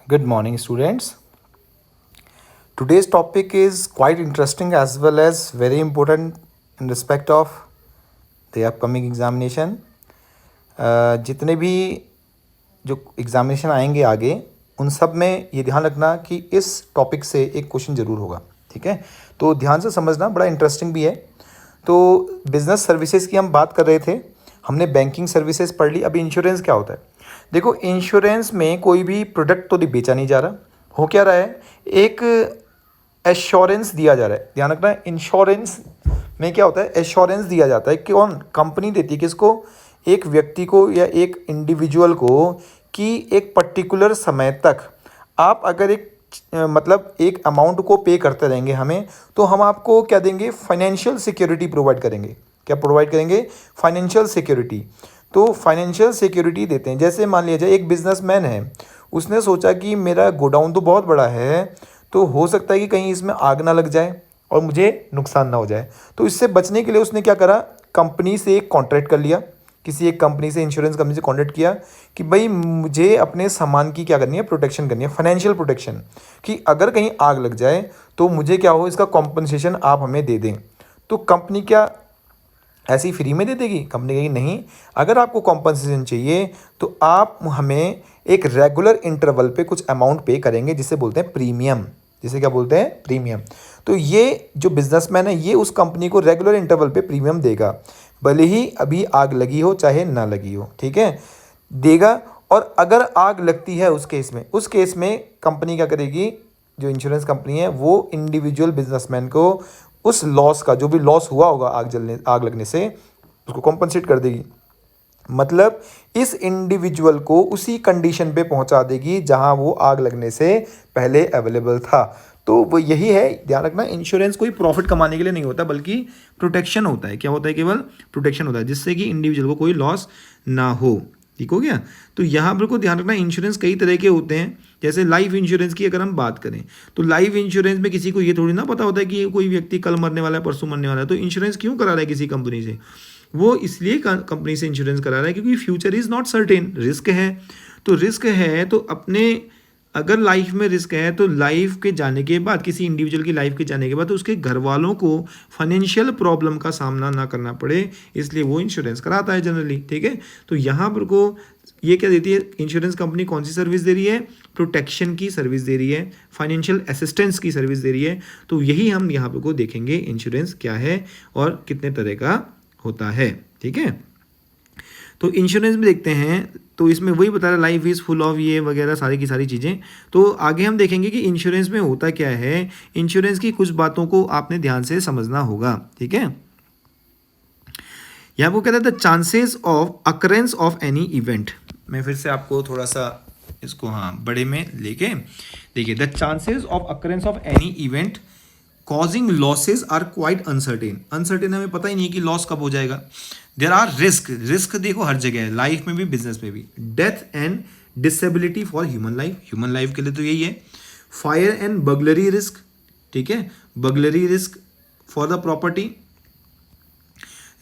Good morning, students. Today's topic is quite interesting as well as very important in respect of the upcoming examination. जितने भी जो examination आएंगे आगे उन सब में ये ध्यान रखना कि इस टॉपिक से एक क्वेश्चन ज़रूर होगा। ठीक है, तो ध्यान से समझना, बड़ा इंटरेस्टिंग भी है। तो बिजनेस सर्विसेज की हम बात कर रहे थे, हमने बैंकिंग सर्विसेज पढ़ ली। अभी इंश्योरेंस क्या होता है? देखो, इंश्योरेंस में कोई भी प्रोडक्ट तो बेचा नहीं जा रहा, हो क्या रहा है, एक एश्योरेंस दिया जा रहा है। ध्यान रखना, इंश्योरेंस में क्या होता है, एश्योरेंस दिया जाता है। कौन कंपनी देती है, किसको? एक व्यक्ति को या एक इंडिविजुअल को, कि एक पर्टिकुलर समय तक आप अगर मतलब एक अमाउंट को पे करते रहेंगे हमें, तो हम आपको क्या देंगे, फाइनेंशियल सिक्योरिटी प्रोवाइड करेंगे। क्या प्रोवाइड करेंगे? Financial security. तो फाइनेंशियल सिक्योरिटी देते हैं। जैसे मान लिया जाए एक बिजनेसमैन है, उसने सोचा कि मेरा गोडाउन तो बहुत बड़ा है, तो हो सकता है कि कहीं इसमें आग ना लग जाए और मुझे नुकसान ना हो जाए। तो इससे बचने के लिए उसने क्या करा, कंपनी से एक कॉन्ट्रैक्ट कर लिया, किसी एक कंपनी से, इंश्योरेंस कंपनी से कॉन्ट्रैक्ट किया कि भाई मुझे अपने सामान की क्या करनी है, प्रोटेक्शन करनी है, फाइनेंशियल प्रोटेक्शन, कि अगर कहीं आग लग जाए तो मुझे क्या हो, इसका कॉम्पनसेशन आप हमें दे दें। तो कंपनी क्या ऐसे ही फ्री में दे देगी? कंपनी कहेगी नहीं, अगर आपको कॉम्पनसेशन चाहिए तो आप हमें एक रेगुलर इंटरवल पे कुछ अमाउंट पे करेंगे, जिसे बोलते हैं प्रीमियम। जिसे क्या बोलते हैं? प्रीमियम। तो ये जो बिजनेसमैन है, ये उस कंपनी को रेगुलर इंटरवल पे प्रीमियम देगा, भले ही अभी आग लगी हो चाहे ना लगी हो। ठीक है, देगा। और अगर आग लगती है उस केस में कंपनी क्या करेगी, जो इंश्योरेंस कंपनी है, वो इंडिविजुअल बिजनेसमैन को उस लॉस का, जो भी लॉस हुआ होगा आग लगने से, उसको कॉम्पनसेट कर देगी। मतलब इस इंडिविजुअल को उसी कंडीशन पे पहुंचा देगी जहां वो आग लगने से पहले अवेलेबल था। तो वो यही है, ध्यान रखना, इंश्योरेंस कोई प्रॉफिट कमाने के लिए नहीं होता, बल्कि प्रोटेक्शन होता है। क्या होता है? केवल प्रोटेक्शन होता है, जिससे कि इंडिविजुअल को कोई लॉस ना हो। ठीक हो गया? तो यहाँ पर को ध्यान रखना, इंश्योरेंस कई तरह के होते हैं। जैसे लाइफ इंश्योरेंस की अगर हम बात करें, तो लाइफ इंश्योरेंस में किसी को ये थोड़ी ना पता होता है कि कोई व्यक्ति कल मरने वाला है, परसों मरने वाला है। तो इंश्योरेंस क्यों करा रहा है किसी कंपनी से? वो इसलिए कंपनी से इंश्योरेंस करा रहा है क्योंकि future is not certain, risk है। तो रिस्क है तो अपने, अगर लाइफ में रिस्क है तो लाइफ के जाने के बाद, किसी इंडिविजुअल की लाइफ के जाने के बाद, तो उसके घर वालों को फाइनेंशियल प्रॉब्लम का सामना ना करना पड़े, इसलिए वो इंश्योरेंस कराता है जनरली। ठीक है, तो यहाँ पर को ये क्या देती है इंश्योरेंस कंपनी, कौन सी सर्विस दे रही है? प्रोटेक्शन की सर्विस दे रही है, फाइनेंशियल असिस्टेंस की सर्विस दे रही है। तो यही हम यहाँ पर को देखेंगे, इंश्योरेंस क्या है और कितने तरह का होता है। ठीक है, तो इंश्योरेंस में देखते हैं, तो इसमें वही बता रहा है, लाइफ इज़ फुल ऑफ ये वगैरह सारी की सारी चीज़ें। तो आगे हम देखेंगे कि इंश्योरेंस में होता क्या है। इंश्योरेंस की कुछ बातों को आपने ध्यान से समझना होगा। ठीक है, यहाँ को कहता है the chances of occurrence of any event. मैं फिर से आपको थोड़ा सा इसको बड़े में लेके देखिए, the chances of occurrence of any event causing losses are quite uncertain. Uncertain, हमें पता ही नहीं कि लॉस कब हो जाएगा। देर आर रिस्क, रिस्क देखो हर जगह है, लाइफ में भी बिजनेस में भी। Death and disability for human life, human life के लिए तो यही है। फायर एंड बगलरी रिस्क, ठीक है, बगलरी रिस्क फॉर द प्रॉपर्टी।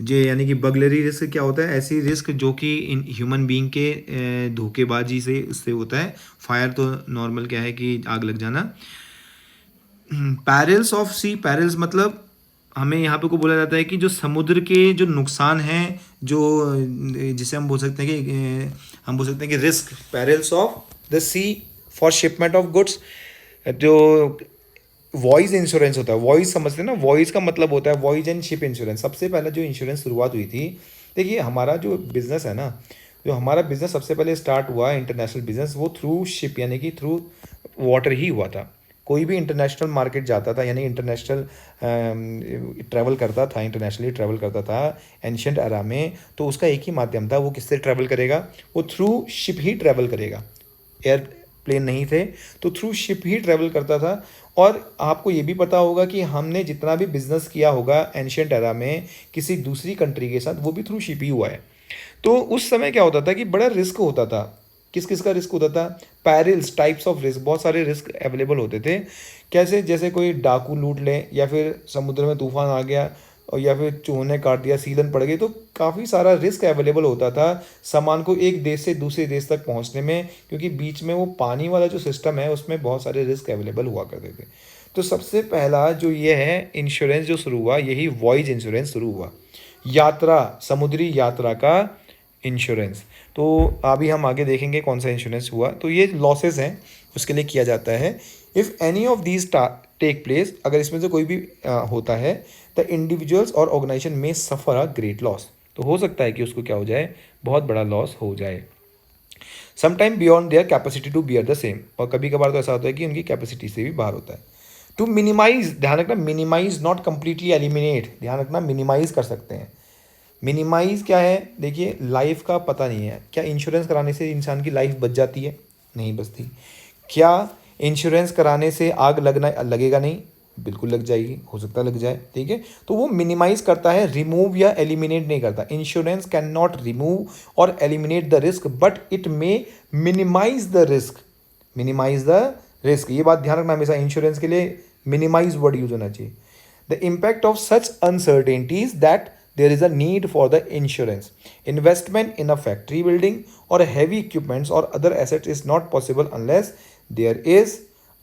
जे यानी कि बगलरी रिस्क क्या होता है? ऐसी रिस्क जो कि इन ह्यूमन बीइंग के धोखेबाजी से उससे होता है। फायर तो नॉर्मल क्या है कि आग लग जाना। पैरल्स ऑफ सी, पैरल्स मतलब हमें यहाँ पे को बोला जाता है कि जो समुद्र के जो नुकसान हैं, जो जिसे हम बोल सकते हैं कि risk, perils of the sea for shipment of goods. जो वॉइस इंश्योरेंस होता है, वॉइस समझते हैं ना, वॉइस का मतलब होता है वॉइस एंड शिप इंश्योरेंस। सबसे पहले जो इंश्योरेंस शुरुआत हुई थी, देखिए हमारा जो बिज़नेस है ना, जो हमारा बिज़नेस सबसे पहले स्टार्ट हुआ इंटरनेशनल बिज़नेस, वो थ्रू शिप यानी कि थ्रू वाटर ही हुआ था। कोई भी इंटरनेशनल मार्केट जाता था, यानी इंटरनेशनल ट्रैवल करता था, इंटरनेशनली ट्रैवल करता था एंशियंट एरा में, तो उसका एक ही माध्यम था, वो किससे ट्रैवल करेगा? वो थ्रू शिप ही ट्रैवल करेगा। एयरप्लेन नहीं थे, तो थ्रू शिप ही ट्रैवल करता था। और आपको ये भी पता होगा कि हमने जितना भी बिजनेस किया होगा एंशियंट एरा में किसी दूसरी कंट्री के साथ, वो भी थ्रू शिप ही हुआ है। तो उस समय क्या होता था कि बड़ा रिस्क होता था। किस किस का रिस्क होता था? पैरिल्स, टाइप्स ऑफ रिस्क, बहुत सारे रिस्क अवेलेबल होते थे। कैसे? जैसे कोई डाकू लूट ले, या फिर समुद्र में तूफान आ गया, और या फिर चूहों ने काट दिया, सीलन पड़ गई, तो काफ़ी सारा रिस्क अवेलेबल होता था सामान को एक देश से दूसरे देश तक पहुंचने में, क्योंकि बीच में वो पानी वाला जो सिस्टम है उसमें बहुत सारे रिस्क अवेलेबल हुआ करते थे। तो सबसे पहला जो ये है इंश्योरेंस जो शुरू हुआ, यही वॉयज इंश्योरेंस शुरू हुआ, यात्रा, समुद्री यात्रा का इंश्योरेंस। तो अभी हम आगे देखेंगे कौन सा इंश्योरेंस हुआ। तो ये लॉसेस हैं उसके लिए किया जाता है। If any of these take place, अगर इसमें से कोई भी होता है, द इंडिविजुअल्स और ऑर्गेनाइजेशन में सफ़र अ ग्रेट लॉस, तो हो सकता है कि उसको क्या हो जाए, बहुत बड़ा लॉस हो जाए। Sometime beyond their capacity to bear the same, और कभी कभार तो ऐसा होता है कि उनकी कैपेसिटी से भी बाहर होता है। टू मिनिमाइज, ध्यान रखना, मिनिमाइज नॉट कंप्लीटली एलिमिनेट, ध्यान रखना मिनिमाइज कर सकते हैं। मिनिमाइज क्या है, देखिए लाइफ का पता नहीं है, क्या इंश्योरेंस कराने से इंसान की लाइफ बच जाती है, नहीं बचती। क्या इंश्योरेंस कराने से आग लगेगा, नहीं, बिल्कुल लग जाएगी, हो सकता है लग जाए, ठीक है। तो वो मिनिमाइज करता है, रिमूव या एलिमिनेट नहीं करता। इंश्योरेंस कैन नॉट रिमूव और eliminate the risk, but it may minimise the risk, minimise the risk, ये बात ध्यान रखना हमेशा, इंश्योरेंस के लिए मिनिमाइज वर्ड यूज होना चाहिए। The impact of such uncertainties that there is a need for the insurance. Investment in a factory building or heavy equipments or other assets is not possible unless there is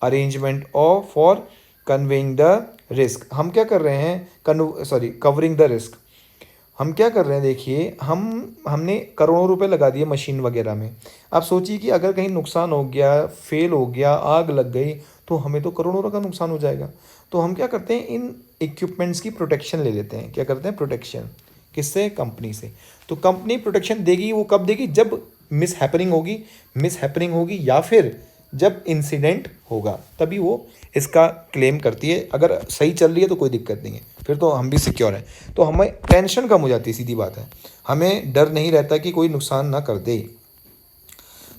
arrangement of for conveying the risk. हम क्या कर रहे हैं, covering the risk. हम क्या कर रहे हैं, देखिए हमने करोड़ों रुपए लगा दिए मशीन वगैरह में। आप सोचिए कि अगर कहीं नुकसान हो गया, फेल हो गया, आग लग गई, तो हमें तो करोड़ों का नुकसान हो जाएगा। तो हम क्या करते हैं, इन इक्विपमेंट्स की प्रोटेक्शन ले लेते हैं। क्या करते हैं, प्रोटेक्शन, किससे, कंपनी से। तो कंपनी प्रोटेक्शन देगी, वो कब देगी, जब मिस हैपनिंग होगी या फिर जब इंसिडेंट होगा, तभी वो इसका क्लेम करती है। अगर सही चल रही है तो कोई दिक्कत नहीं है, फिर तो हम भी सिक्योर हैं, तो हमें टेंशन कम हो जाती है, सीधी बात है, हमें डर नहीं रहता कि कोई नुकसान ना कर दे।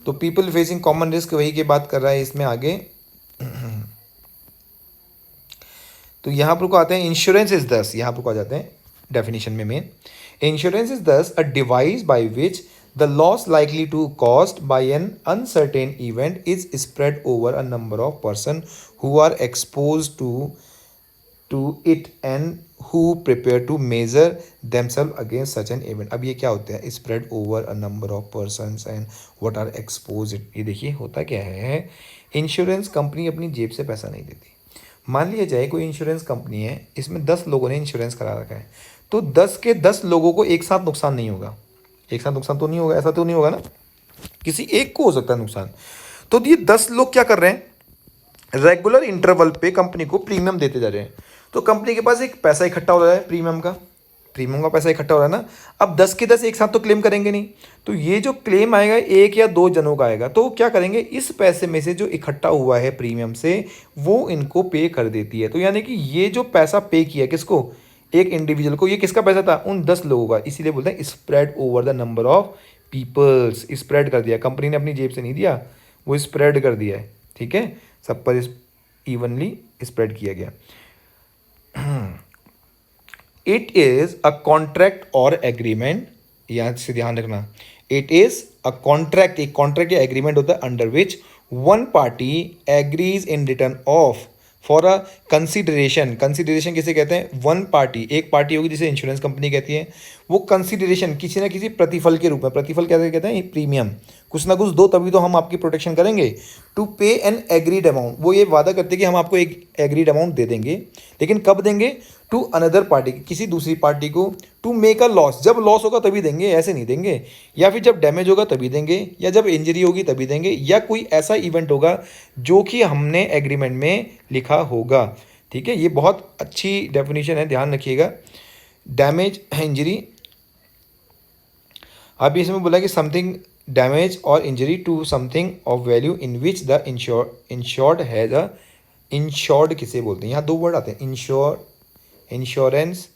तो पीपल फेसिंग कॉमन रिस्क, वही की बात कर रहा है इसमें आगे। तो यहाँ पर को आते हैं, इंश्योरेंस इज दस, यहाँ पर को आ जाते हैं डेफिनेशन में मेन। इंश्योरेंस इज दस a device by which the loss likely to caused by an uncertain event is spread over a number of person who are exposed to it and who prepare to measure themselves against such an event। अब ये क्या होता है, spread over a number of persons and what are exposed it। ये देखिए होता क्या है, इंश्योरेंस कंपनी अपनी जेब से पैसा नहीं देती। मान लिया जाए कोई इंश्योरेंस कंपनी है, इसमें 10 लोगों ने इंश्योरेंस करा रखा है, तो 10 के 10 लोगों को एक साथ नुकसान नहीं होगा, एक साथ नुकसान तो नहीं होगा, ऐसा तो नहीं होगा ना, किसी एक को हो सकता है नुकसान। तो ये 10 लोग क्या कर रहे हैं, रेगुलर इंटरवल पे कंपनी को प्रीमियम देते जा रहे हैं। तो कंपनी के पास एक पैसा इकट्ठा हो रहा है, प्रीमियम का पैसा इकट्ठा हो रहा है ना। अब 10 के 10 एक साथ तो क्लेम करेंगे नहीं, तो ये जो क्लेम आएगा एक या दो जनों का आएगा। तो क्या करेंगे, इस पैसे में से जो इकट्ठा हुआ है प्रीमियम से, वो इनको पे कर देती है। तो यानी कि ये जो पैसा पे किया किसको, एक इंडिविजुअल को, ये किसका पैसा था, उन 10 लोगों का। इसीलिए बोलते हैं spread over the number of peoples, spread कर दिया, कंपनी ने अपनी जेब से नहीं दिया, वो स्प्रेड कर दिया है, ठीक है, सब पर इवनली स्प्रेड किया गया। इट इज अ कॉन्ट्रैक्ट और एग्रीमेंट, यहाँ से ध्यान रखना, इट इज अ कॉन्ट्रैक्ट, एक कॉन्ट्रैक्ट या एग्रीमेंट होता है under which one party agrees in return of for a consideration. Consideration किसे कहते हैं, वन पार्टी, एक पार्टी होगी जिसे इंश्योरेंस कंपनी कहती है, वो कंसिडरेशन किसी ना किसी प्रतिफल के रूप में, प्रतिफल कैसे कहते हैं, प्रीमियम, कुछ ना कुछ दो तभी तो हम आपकी प्रोटेक्शन करेंगे। टू पे एन एग्रीड अमाउंट, वो ये वादा करते हैं कि हम आपको एक एग्रीड अमाउंट दे देंगे, लेकिन कब देंगे, टू अनदर पार्टी, किसी दूसरी पार्टी को, टू मेक अ लॉस, जब लॉस होगा तभी देंगे, ऐसे नहीं देंगे, या फिर जब डैमेज होगा तभी देंगे, या जब इंजरी होगी तभी देंगे, या कोई ऐसा इवेंट होगा जो कि हमने एग्रीमेंट में लिखा होगा, ठीक है। ये बहुत अच्छी डेफिनेशन है, ध्यान रखिएगा। डैमेज, इंजरी, अभी इसमें बोला कि समथिंग डैमेज और injury to something of value in which the insured has a, insured किसे बोलते हैं, यहाँ दो वर्ड आते हैं, इंश्योरेंस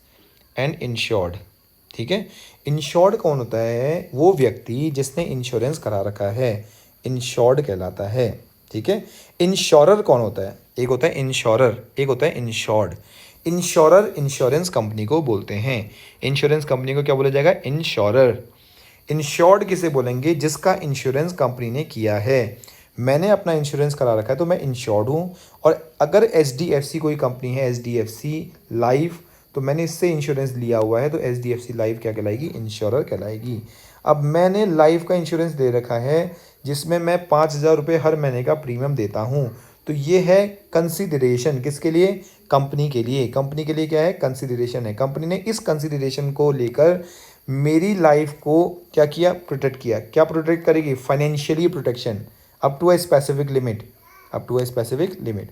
एंड इंश्योर्ड, ठीक है। इंश्योर्ड कौन होता है, वो व्यक्ति जिसने इंश्योरेंस करा रखा है, इंश्योर्ड कहलाता है, ठीक है। इंश्योरर कौन होता है, एक होता है इंश्योरर, एक होता है इंश्योर्ड। इंश्योरर इंश्योरेंस कंपनी को बोलते हैं, इंश्योरेंस कंपनी को क्या बोला जाएगा, इंश्योरर। इंश्योर्ड किसे बोलेंगे, जिसका इंश्योरेंस कंपनी ने किया है। मैंने अपना इंश्योरेंस करा रखा है तो मैं इंश्योर्ड हूँ। और अगर HDFC कोई कंपनी है, HDFC लाइफ, तो मैंने इससे इंश्योरेंस लिया हुआ है, तो HDFC लाइफ क्या कहलाएगी, इंश्योरर कहलाएगी। अब मैंने लाइफ का इंश्योरेंस ले रखा है जिसमें मैं 5,000 रुपये हर महीने का प्रीमियम देता हूँ, तो ये है कंसिडरेशन किसके लिए, कंपनी के लिए। कंपनी के लिए क्या है, कंसिडरेशन है। कंपनी ने इस कंसिडरेशन को लेकर मेरी लाइफ को क्या किया, प्रोटेक्ट किया। क्या प्रोटेक्ट करेगी, financially protection up to a specific limit, up to a specific limit,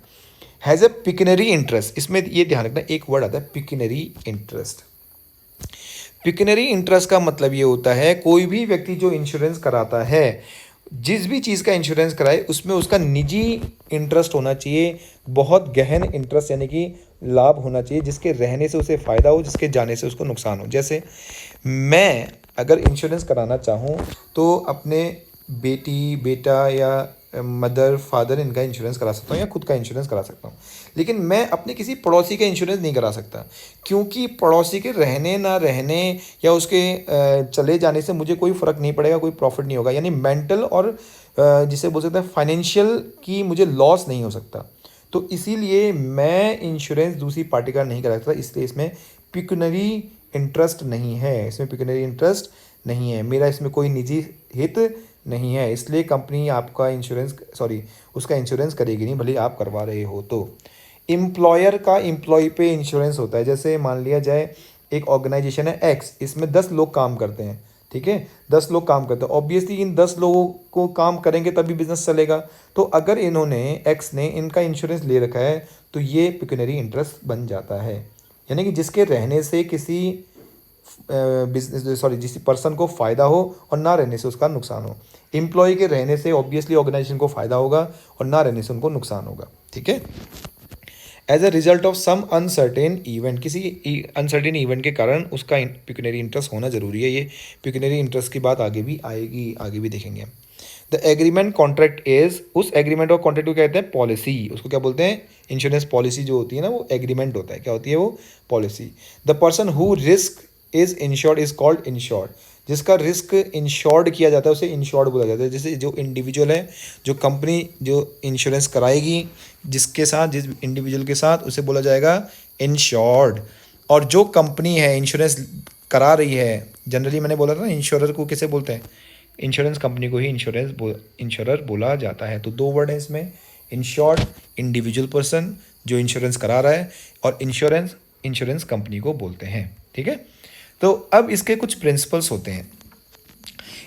has a pecuniary interest. इसमें ये ध्यान रखना, एक वर्ड आता है पिकनरी इंटरेस्ट। पिकनरी इंटरेस्ट का मतलब ये होता है कोई भी व्यक्ति जो इंश्योरेंस कराता है, जिस भी चीज़ का इंश्योरेंस कराए उसमें उसका निजी इंटरेस्ट होना चाहिए, बहुत गहन इंटरेस्ट, यानी कि लाभ होना चाहिए, जिसके रहने से उसे फ़ायदा हो, जिसके जाने से उसको नुकसान हो। जैसे मैं अगर इंश्योरेंस कराना चाहूँ तो अपने बेटी, बेटा या मदर, फादर, इनका इंश्योरेंस करा सकता हूँ या खुद का इंश्योरेंस करा सकता हूँ, लेकिन मैं अपने किसी पड़ोसी का इंश्योरेंस नहीं करा सकता, क्योंकि पड़ोसी के रहने ना रहने या उसके चले जाने से मुझे कोई फ़र्क नहीं पड़ेगा, कोई प्रॉफिट नहीं होगा, यानी मेंटल और जिसे बोल सकते हैं फाइनेंशियल की मुझे लॉस नहीं हो सकता। तो इसीलिए मैं इंश्योरेंस दूसरी पार्टी का नहीं करा सकता, इसलिए इसमें पिक्यूनरी इंटरेस्ट नहीं है, इसमें पिक्यूनरी इंटरेस्ट नहीं है, मेरा इसमें कोई निजी हित नहीं है, इसलिए कंपनी आपका इंश्योरेंस उसका इंश्योरेंस करेगी नहीं, भले आप करवा रहे हो तो। एम्प्लॉयर का एम्प्लॉय पे इंश्योरेंस होता है। जैसे मान लिया जाए एक ऑर्गेनाइजेशन है एक्स, इसमें 10 लोग काम करते हैं, ठीक है, 10 लोग काम करते हैं, ऑब्वियसली इन 10 लोगों को काम करेंगे तभी बिजनेस चलेगा। तो अगर इन्होंने एक्स ने इनका इंश्योरेंस ले रखा है तो ये पिक्यूनरी इंटरेस्ट बन जाता है, यानी कि जिसके रहने से किसी जिस पर्सन को फ़ायदा हो और ना रहने से उसका नुकसान हो। एम्प्लॉय के रहने से ऑब्वियसली ऑर्गेनाइजेशन को फ़ायदा होगा और ना रहने से उनको नुकसान होगा, ठीक है। As a result of some uncertain event, किसी अनसर्टेन इवेंट के कारण उसका पिक्यूनरी इंटरेस्ट होना जरूरी है। ये पिक्यूनरी इंटरेस्ट की बात आगे भी आएगी, आगे भी देखेंगे। द एग्रीमेंट कॉन्ट्रैक्ट इज, उस एग्रीमेंट और कॉन्ट्रैक्ट को कहते हैं पॉलिसी, उसको क्या बोलते हैं, इंश्योरेंस पॉलिसी जो होती है ना वो एग्रीमेंट होता है, क्या होती है वो, policy. The person who risk is insured is called insured, जिसका रिस्क इंश्योर्ड किया जाता है उसे इंश्योर्ड बोला जाता है। जैसे जो इंडिविजुअल है, जो कंपनी जो इंश्योरेंस कराएगी जिसके साथ, जिस इंडिविजुअल के साथ, उसे बोला जाएगा इंश्योर्ड। और जो कंपनी है इंश्योरेंस करा रही है, जनरली मैंने बोला था ना इंश्योरर को किसे बोलते हैं, इंश्योरेंस कंपनी को ही इंश्योरर बोला जाता है। तो दो वर्ड हैं इसमें, इंश्योर्ड इंडिविजुअल पर्सन जो इंश्योरेंस करा रहा है, और इंश्योरेंस कंपनी को बोलते हैं, ठीक है। तो अब इसके कुछ प्रिंसिपल्स होते हैं,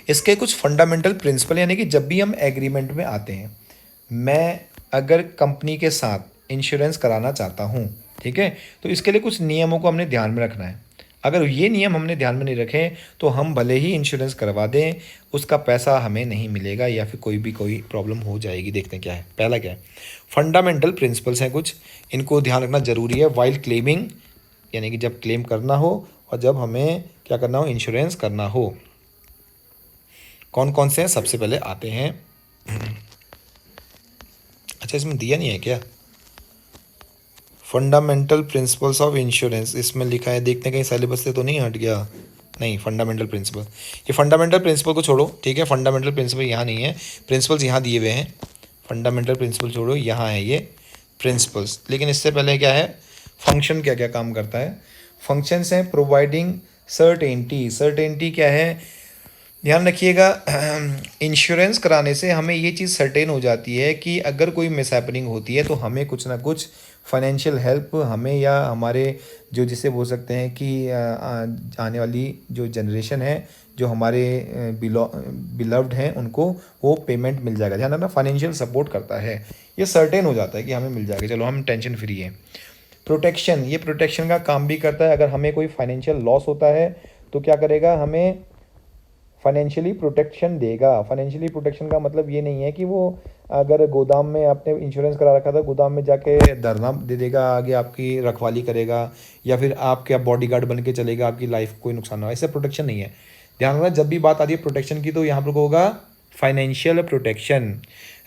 इसके कुछ फंडामेंटल प्रिंसिपल, यानी कि जब भी हम एग्रीमेंट में आते हैं, मैं अगर कंपनी के साथ इंश्योरेंस कराना चाहता हूँ, ठीक है, तो इसके लिए कुछ नियमों को हमने ध्यान में रखना है। अगर ये नियम हमने ध्यान में नहीं रखें तो हम भले ही इंश्योरेंस करवा दें, उसका पैसा हमें नहीं मिलेगा या फिर कोई प्रॉब्लम हो जाएगी। देखते हैं क्या है। पहला क्या है, फंडामेंटल प्रिंसिपल्स हैं कुछ, इनको ध्यान रखना जरूरी है वाइल क्लेमिंग, यानी कि जब क्लेम करना हो और जब हमें क्या करना हो, इंश्योरेंस करना हो। कौन कौन से हैं, सबसे पहले आते हैं, अच्छा इसमें दिया नहीं है क्या, फंडामेंटल प्रिंसिपल्स ऑफ इंश्योरेंस, इसमें लिखा है, देखते हैं कहीं सिलेबस से तो नहीं हट गया, नहीं, फंडामेंटल प्रिंसिपल, ये फंडामेंटल प्रिंसिपल को छोड़ो, ठीक है, फंडामेंटल प्रिंसिपल यहाँ नहीं है, प्रिंसिपल्स यहाँ दिए हुए हैं, फंडामेंटल प्रिंसिपल छोड़ो, यहाँ है ये प्रिंसिपल्स। लेकिन इससे पहले क्या है, फंक्शन क्या क्या काम करता है, फंक्शंस हैं प्रोवाइडिंग सर्टेनिटी, सर्टेनिटी क्या है, ध्यान रखिएगा, इंश्योरेंस कराने से हमें ये चीज़ सर्टेन हो जाती है कि अगर कोई मिसहैपनिंग होती है तो हमें कुछ ना कुछ फाइनेंशियल हेल्प हमें या हमारे जो जिसे बोल सकते हैं कि आने वाली जो जनरेशन है, जो हमारे बिलव्ड हैं, उनको वो पेमेंट मिल जाएगा। ध्यान रखना, फाइनेंशियल सपोर्ट करता है, ये सर्टेन हो जाता है कि हमें मिल जाएगा, चलो हम टेंशन फ्री हैं। प्रोटेक्शन, ये प्रोटेक्शन का काम भी करता है, अगर हमें कोई फाइनेंशियल लॉस होता है तो क्या करेगा, हमें फाइनेंशियली प्रोटेक्शन देगा। फाइनेंशियली प्रोटेक्शन का मतलब ये नहीं है कि वो अगर गोदाम में आपने इंश्योरेंस करा रखा था, गोदाम में जाके धरना दे देगा, आगे आपकी रखवाली करेगा या फिर आपके बॉडीगार्ड बन के चलेगा, आपकी लाइफ कोई नुकसान ना हो, ऐसे प्रोटेक्शन नहीं है। ध्यान रखना, जब भी बात आती है प्रोटेक्शन की तो यहाँ पर होगा फाइनेंशियल प्रोटेक्शन।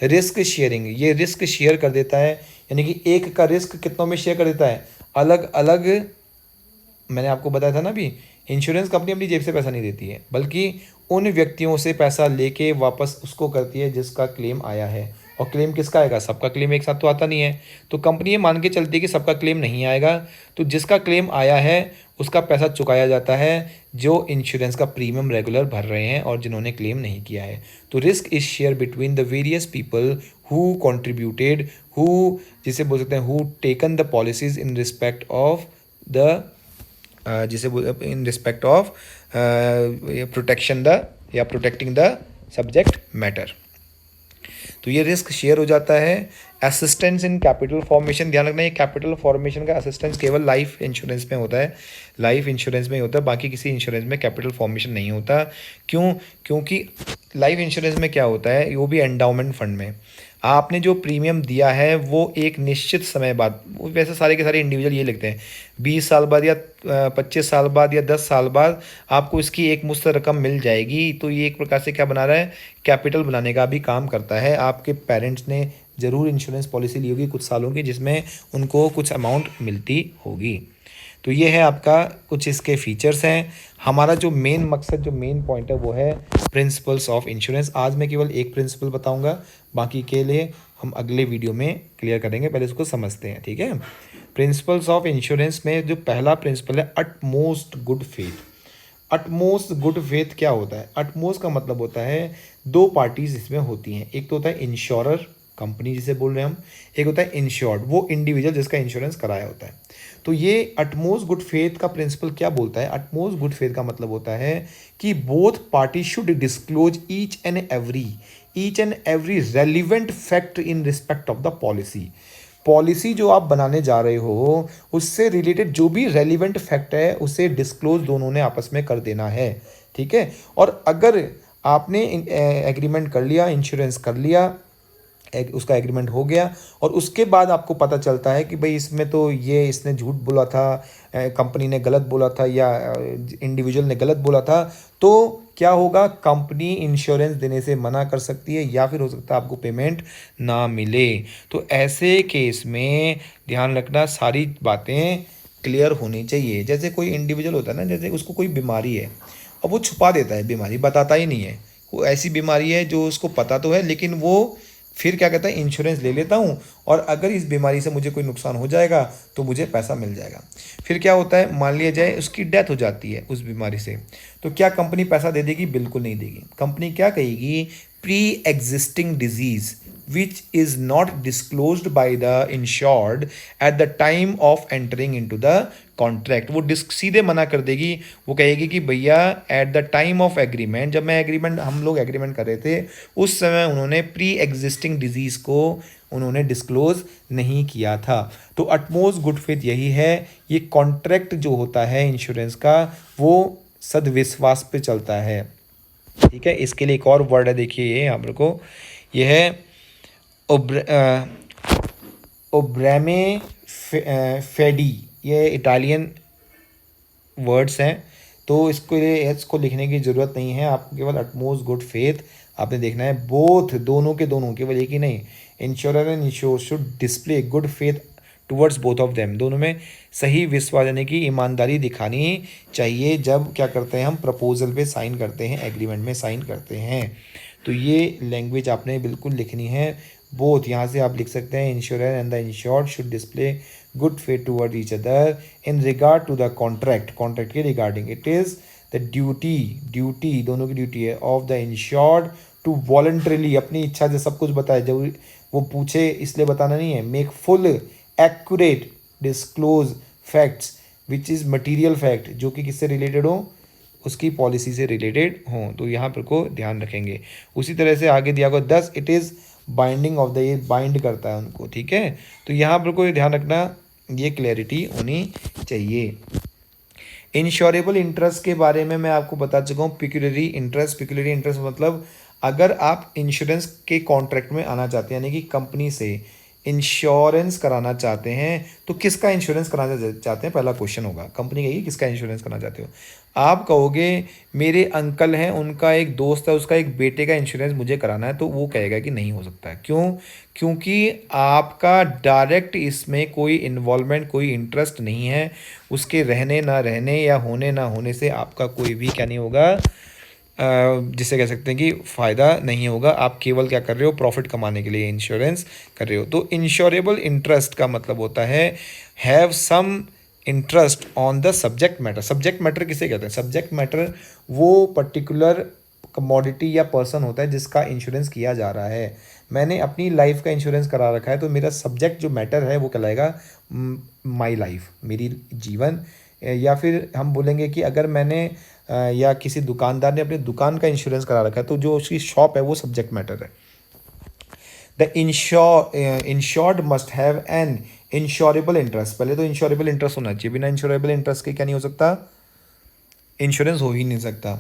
रिस्क शेयरिंग, ये रिस्क शेयर कर देता है, यानी कि एक का रिस्क कितनों में शेयर कर देता है, अलग अलग। मैंने आपको बताया था ना अभी, इंश्योरेंस कंपनी अपनी जेब से पैसा नहीं देती है, बल्कि उन व्यक्तियों से पैसा लेके वापस उसको करती है जिसका क्लेम आया है, और क्लेम किसका आएगा, सबका क्लेम एक साथ तो आता नहीं है। तो कंपनी ये मान के चलती है कि सबका क्लेम नहीं आएगा, तो जिसका क्लेम आया है उसका पैसा चुकाया जाता है जो इंश्योरेंस का प्रीमियम रेगुलर भर रहे हैं और जिन्होंने क्लेम नहीं किया है। तो risk is share between the various people who contributed, who जिसे बोल सकते हैं who taken the policies in respect of the जिसे in respect of protection the या प्रोटेक्टिंग द सब्जेक्ट मैटर। तो ये रिस्क शेयर हो जाता है। असिस्टेंस इन कैपिटल फॉर्मेशन, ध्यान रखना ये कैपिटल फॉर्मेशन का असिस्टेंस केवल लाइफ इंश्योरेंस में होता है, लाइफ इंश्योरेंस में ही होता है, बाकी किसी इंश्योरेंस में कैपिटल फॉर्मेशन नहीं होता। क्यों? क्योंकि लाइफ इंश्योरेंस में क्या होता है, वो भी एंडाउमेंट फंड में आपने जो प्रीमियम दिया है वो एक निश्चित समय बाद, वैसे सारे के सारे इंडिविजुअल ये लिखते हैं 20 साल बाद या 25 साल बाद या 10 साल बाद आपको इसकी एक मुश्त रकम मिल जाएगी। तो ये एक प्रकार से क्या बना रहा है, कैपिटल बनाने का भी काम करता है। आपके पेरेंट्स ने ज़रूर इंश्योरेंस पॉलिसी ली होगी कुछ सालों की जिसमें उनको कुछ अमाउंट मिलती होगी। तो ये है आपका कुछ इसके फीचर्स हैं। हमारा जो मेन मकसद, जो मेन पॉइंट है वो है प्रिंसिपल्स ऑफ इंश्योरेंस। आज मैं केवल एक प्रिंसिपल बताऊंगा, बाकी के लिए हम अगले वीडियो में क्लियर करेंगे, पहले इसको समझते हैं, ठीक है। प्रिंसिपल्स ऑफ इंश्योरेंस में जो पहला प्रिंसिपल है utmost good faith. Utmost good faith क्या होता है? अटमोस्ट का मतलब होता है दो पार्टीज इसमें होती हैं, एक तो होता है इंश्योरर कंपनी जिसे बोल रहे हैं हम, एक होता है इंश्योर्ड वो इंडिविजुअल जिसका इंश्योरेंस कराया होता है। तो ये अटमोस्ट गुड फेथ का प्रिंसिपल क्या बोलता है? अटमोस्ट गुड फेथ का मतलब होता है कि both party should disclose each and every relevant fact in respect of the policy जो आप बनाने जा रहे हो उससे रिलेटेड जो भी रेलिवेंट फैक्ट है उसे डिस्क्लोज दोनों ने आपस में कर देना है, ठीक है। और अगर आपने एग्रीमेंट कर लिया, इंश्योरेंस कर लिया, उसका एग्रीमेंट हो गया और उसके बाद आपको पता चलता है कि भाई इसमें तो ये इसने झूठ बोला था, कंपनी ने गलत बोला था या इंडिविजुअल ने गलत बोला था, तो क्या होगा, कंपनी इंश्योरेंस देने से मना कर सकती है या फिर हो सकता है आपको पेमेंट ना मिले। तो ऐसे केस में ध्यान रखना सारी बातें क्लियर होनी चाहिए। जैसे कोई इंडिविजुअल होता है ना, जैसे उसको कोई बीमारी है और वो छुपा देता है, बीमारी बताता ही नहीं है, वो ऐसी बीमारी है जो उसको पता तो है लेकिन वो फिर क्या कहता है, इंश्योरेंस ले लेता हूँ और अगर इस बीमारी से मुझे कोई नुकसान हो जाएगा तो मुझे पैसा मिल जाएगा। फिर क्या होता है, मान लिया जाए उसकी डेथ हो जाती है उस बीमारी से, तो क्या कंपनी पैसा दे देगी? बिल्कुल नहीं देगी। कंपनी क्या कहेगी, pre existing disease which is not disclosed by the insured at the time of entering into the contract, वो सीधे मना कर देगी। वो कहेगी कि भैया at the time of agreement, जब मैं एग्रीमेंट हम लोग एग्रीमेंट कर रहे थे उस समय उन्होंने प्री एग्जिस्टिंग डिजीज़ को उन्होंने डिस्क्लोज नहीं किया था। तो अटमोस्ट गुड फेथ यही है। ये कॉन्ट्रैक्ट जो होता है इंश्योरेंस का वो सदविश्वास पे चलता है, ठीक है। इसके लिए एक और वर्ड है, देखिए ये यहाँ पर को, ये है ओब्रेमे फेडी, ये इटालियन वर्ड्स हैं तो इसको लिखने की ज़रूरत नहीं है। आपको केवल अटमोस्ट गुड फेथ आपने देखना है। बोथ दोनों के दोनों, केवल एक ही नहीं, insurer and ensure should display good faith towards both of them, दोनों में सही विश्वास यानी कि ईमानदारी दिखानी चाहिए जब क्या करते हैं हम प्रपोजल पे साइन करते हैं, एग्रीमेंट में साइन करते हैं। तो ये लैंग्वेज आपने बिल्कुल लिखनी है। बोथ यहाँ से आप लिख सकते हैं, insurer and the insured should display good faith toward each other in regard to the contract के regarding. It is the duty दोनों की ड्यूटी है of the insured to voluntarily, अपनी इच्छा से सब कुछ बताए, जब वो पूछे इसलिए बताना नहीं है, make full accurate disclose facts which is material fact, जो कि किससे रिलेटेड हो, उसकी पॉलिसी से रिलेटेड हों। तो यहाँ पर को ध्यान रखेंगे। उसी तरह से आगे दिया गया thus it is binding of the, ये बाइंड करता है उनको, ठीक है। तो यहाँ पर को ध्यान रखना, ये क्लैरिटी होनी चाहिए। इंश्योरेबल इंटरेस्ट के बारे में मैं आपको बता चुका हूँ। पिक्यूलरी इंटरेस्ट मतलब अगर आप इंश्योरेंस के कॉन्ट्रैक्ट में आना चाहते हैं, यानी कि कंपनी से इंश्योरेंस कराना चाहते हैं, तो किसका इंश्योरेंस कराना चाहते हैं, पहला क्वेश्चन होगा। कंपनी कहेगी किसका इंश्योरेंस कराना चाहते हो, आप कहोगे मेरे अंकल हैं, उनका एक दोस्त है, उसका एक बेटे का इंश्योरेंस मुझे कराना है, तो वो कहेगा कि नहीं हो सकता। क्यों? क्योंकि आपका डायरेक्ट इसमें कोई इन्वॉल्वमेंट, कोई इंटरेस्ट नहीं है। उसके रहने ना रहने या होने ना होने से आपका कोई भी क्या नहीं होगा, जिसे कह सकते हैं कि फ़ायदा नहीं होगा। आप केवल क्या कर रहे हो, प्रॉफिट कमाने के लिए इंश्योरेंस कर रहे हो। तो इंश्योरेबल इंटरेस्ट का मतलब होता है have some interest on the subject matter. Subject matter किसे कहते हैं? सब्जेक्ट मैटर वो पर्टिकुलर कमोडिटी या पर्सन होता है जिसका इंश्योरेंस किया जा रहा है। मैंने अपनी लाइफ का इंश्योरेंस करा रखा है, तो मेरा सब्जेक्ट जो मैटर है वो कहलाएगा माई लाइफ, मेरी जीवन। या फिर हम बोलेंगे कि अगर मैंने या किसी दुकानदार ने अपनी दुकान का इंश्योरेंस करा रखा है, तो जो उसकी शॉप है वो सब्जेक्ट मैटर है। The insured must have an insurable interest. पहले तो इंश्योरेबल इंटरेस्ट होना चाहिए, बिना इंश्योरेबल इंटरेस्ट के क्या नहीं हो सकता, इंश्योरेंस हो ही नहीं सकता।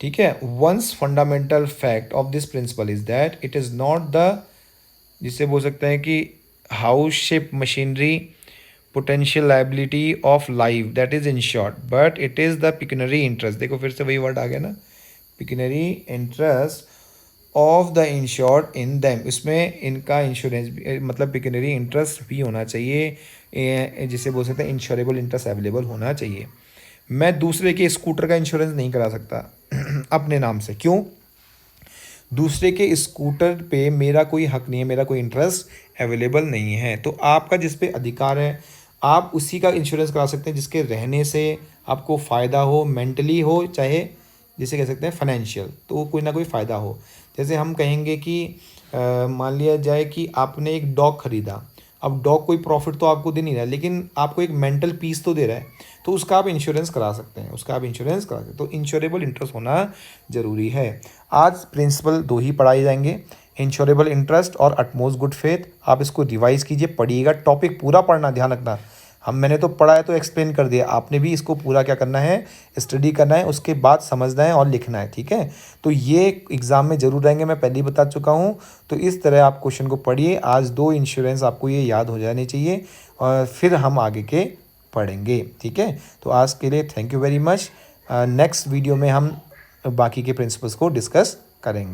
ठीक है। Once fundamental fact of this principle is that it is not the, जिससे बोल सकते हैं कि house ship machinery potential liability of life that is insured, but it is the pecuniary interest. देखो फिर से वही वर्ड आ गया ना, pecuniary interest of the insured in them. इसमें इनका इंश्योरेंस भी, मतलब पिक्यूनरी इंटरेस्ट भी होना चाहिए, जिसे बोल सकते हैं इंश्योरेबल इंटरेस्ट अवेलेबल होना चाहिए। मैं दूसरे के स्कूटर का इंश्योरेंस नहीं करा सकता अपने नाम से। क्यों? दूसरे के स्कूटर पे मेरा कोई हक नहीं है, मेरा कोई इंटरेस्ट अवेलेबल नहीं है। तो आपका जिस पे अधिकार है आप उसी का इंश्योरेंस करा सकते हैं जिसके रहने से आपको फ़ायदा हो, मेंटली हो चाहे जिसे कह सकते हैं फाइनेंशियल, तो कोई ना कोई फ़ायदा हो। जैसे हम कहेंगे कि मान लिया जाए कि आपने एक डॉग ख़रीदा। अब डॉग कोई प्रॉफिट तो आपको दे नहीं रहा है, लेकिन आपको एक मेंटल पीस तो दे रहा है, तो उसका आप इंश्योरेंस करा सकते हैं, उसका आप इंश्योरेंस करा सकते हैं। तो इंश्योरेबल इंटरेस्ट होना ज़रूरी है। आज प्रिंसिपल दो ही पढ़ाए जाएंगे, इंश्योरेबल इंटरेस्ट और अटमोस्ट गुड फेथ। आप इसको रिवाइज़ कीजिए, पढ़िएगा, टॉपिक पूरा पढ़ना, ध्यान रखना। मैंने तो पढ़ा है तो एक्सप्लेन कर दिया, आपने भी इसको पूरा क्या करना है, स्टडी करना है, उसके बाद समझना है और लिखना है। ठीक है। तो ये एग्ज़ाम में ज़रूर रहेंगे, मैं पहले ही बता चुका हूँ। तो इस तरह आप क्वेश्चन को पढ़िए। आज दो इंश्योरेंस आपको ये याद हो जाने चाहिए और फिर हम आगे के पढ़ेंगे। ठीक है। तो आज के लिए thank you very much. Next video में हम बाकी के प्रिंसिपल्स को डिस्कस करेंगे।